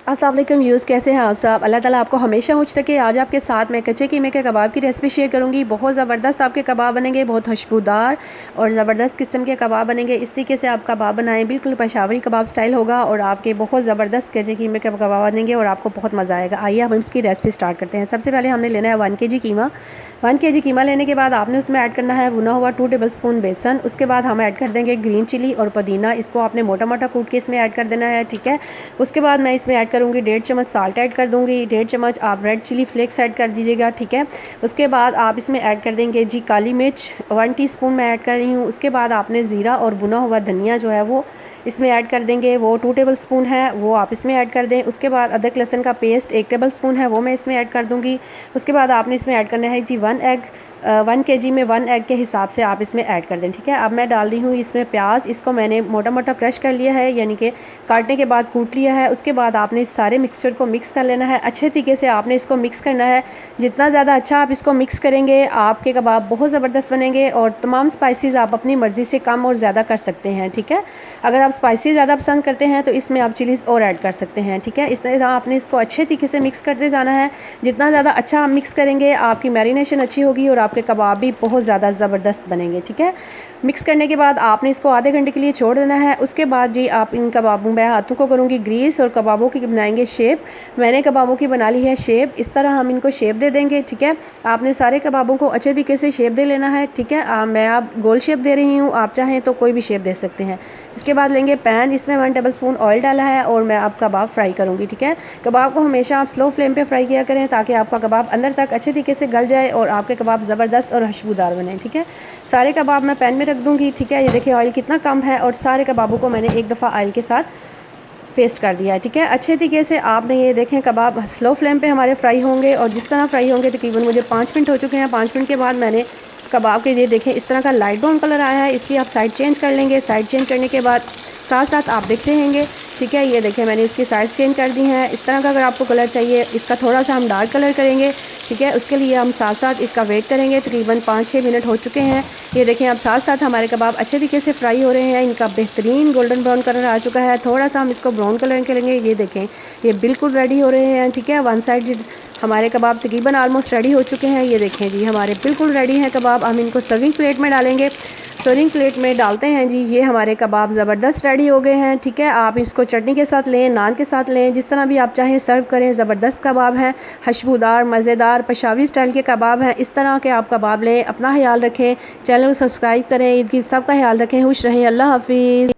अस्सलाम वालेकुम व्यूज़, कैसे हैं आप सब। अल्लाह ताला आपको हमेशा खुश रखे। आज आपके साथ मैं कच्चे कीमे के कबाब की रेसिपी शेयर करूंगी। बहुत ज़बरदस्त आपके कबाब बनेंगे, बहुत खुशबूदार और ज़बरदस्त किस्म के कबाब बनेंगे। इस तरीके से आप कबाब बनाएं, बिल्कुल पेशावरी कबाब स्टाइल होगा और आपके बहुत ज़बरदस्त कच्चे कीमे के कबाब बनेंगे और आपको बहुत मज़ा आएगा। आइए हम इसकी रेसिपी स्टार्ट करते हैं। सबसे पहले हमने लेना है 1 kg कीमा। 1 kg कीमा लेने के बाद आपने उसमें ऐड करना है भुना हुआ 2 टेबल स्पून बेसन। उसके बाद हम ऐड कर देंगे ग्रीन चिली और पुदीना। इसको आपने मोटा मोटा कूट के इसमें ऐड कर देना है, ठीक है। उसके बाद मैं इसमें ऐड करूँगी 1.5 चम्मच साल्ट ऐड कर दूँगी, 1.5 चम्मच आप रेड चिली फ्लेक्स ऐड कर दीजिएगा, ठीक है। उसके बाद आप इसमें ऐड कर देंगे जी काली मिर्च 1 टीस्पून मैं ऐड कर रही हूँ। उसके बाद आपने ज़ीरा और भुना हुआ धनिया जो है वो इसमें ऐड कर देंगे, वो 2 टेबल स्पून है, वो आप इसमें ऐड कर दें। उसके बाद अदरक लहसुन का पेस्ट 1 टेबल स्पून है, वो मैं इसमें ऐड कर दूँगी। उसके बाद आपने इसमें ऐड करना है जी 1 एग। 1 kg में 1 एग के हिसाब से आप इसमें ऐड कर दें, ठीक है। अब मैं डाल रही हूँ इसमें प्याज। इसको मैंने मोटा मोटा क्रश कर लिया है, यानी कि काटने के बाद कूट लिया है। उसके बाद आपने इस सारे मिक्सचर को मिक्स कर लेना है। अच्छे तरीके से आपने इसको मिक्स करना है। जितना ज़्यादा अच्छा आप इसको मिक्स करेंगे आपके कबाब बहुत ज़बरदस्त बनेंगे। और तमाम स्पाइसेस आप अपनी मर्ज़ी से कम और ज़्यादा कर सकते हैं, ठीक है। अगर आप स्पाइसी ज़्यादा पसंद करते हैं तो इसमें आप चिलीज़ और ऐड कर सकते हैं, ठीक है। इस तरह आपने इसको अच्छे तरीके से मिक्स करते जाना है। जितना ज़्यादा अच्छा आप मिक्स करेंगे आपकी मैरिनेशन अच्छी होगी और आपके कबाब भी बहुत ज़्यादा ज़बरदस्त बनेंगे, ठीक है। मिक्स करने के बाद आपने इसको आधे घंटे के लिए छोड़ देना है। उसके बाद जी आप इन कबाबों में हाथों को करूँगी ग्रीस और कबाबों की बनाएंगे शेप। मैंने कबाबों की बना ली है शेप। इस तरह हम इनको शेप दे देंगे, ठीक है। आपने सारे कबाबों को अच्छे तरीके से शेप दे लेना है, ठीक है। मैं आप गोल शेप दे रही हूँ, आप चाहें तो कोई भी शेप दे सकते हैं। इसके बाद लेंगे पैन, इसमें 1 टेबल स्पून ऑयल डाला है और मैं आप कबाब फ्राई करूँगी, ठीक है। कबाब को हमेशा आप स्लो फ्लेम पे फ्राई किया करें ताकि आपका कबाब अंदर तक अच्छे तरीके से गल जाए और आपके कबाब ज़बरदस्त और खुशबूदार बने, ठीक है। सारे कबाब मैं पैन में रख दूँगी, ठीक है। ये देखिए ऑयल कितना कम है और सारे कबाबों को मैंने एक दफ़ा ऑयल के साथ पेस्ट कर दिया है, ठीक है। अच्छे तरीके से आपने ये देखें कबाब स्लो फ्लेम पे हमारे फ्राई होंगे और जिस तरह फ्राई होंगे तकरीबन मुझे 5 मिनट हो चुके हैं। 5 मिनट के बाद मैंने कबाब के ये देखें इस तरह का लाइट ब्राउन कलर आया है। इसकी आप साइड चेंज कर लेंगे। साइड चेंज करने के बाद साथ साथ आप देखते रहेंगे, ठीक है। ये देखें मैंने इसकी साइड चेंज कर दी हैं। इस तरह का अगर आपको कलर चाहिए इसका थोड़ा सा हम डार्क कलर करेंगे, ठीक है। उसके लिए हम साथ साथ इसका वेट करेंगे। तकरीबन 5-6 मिनट हो चुके हैं। ये देखें अब साथ साथ हमारे कबाब अच्छे तरीके से फ्राई हो रहे हैं। इनका बेहतरीन गोल्डन ब्राउन कलर आ चुका है। थोड़ा सा हम इसको ब्राउन कलर करेंगे। ये देखें ये बिल्कुल रेडी हो रहे हैं, ठीक है। वन साइड हमारे कबाब तकरीबन ऑलमोस्ट रेडी हो चुके हैं। ये देखें जी हमारे बिल्कुल रेडी हैं कबाब। हम इनको सर्विंग प्लेट में डालेंगे। सर्विंग प्लेट में डालते हैं जी। ये हमारे कबाब ज़बरदस्त रेडी हो गए हैं, ठीक है। आप इसको चटनी के साथ लें, नान के साथ लें, जिस तरह भी आप चाहें सर्व करें। ज़बरदस्त कबाब हैं, खुशबूदार मज़ेदार पेशावरी स्टाइल के कबाब हैं। इस तरह के आप कबाब लें। अपना ख्याल रखें, चैनल को सब्सक्राइब करें। ईद की सबका ख्याल रखें, खुश रहें। अल्लाह हाफिज़।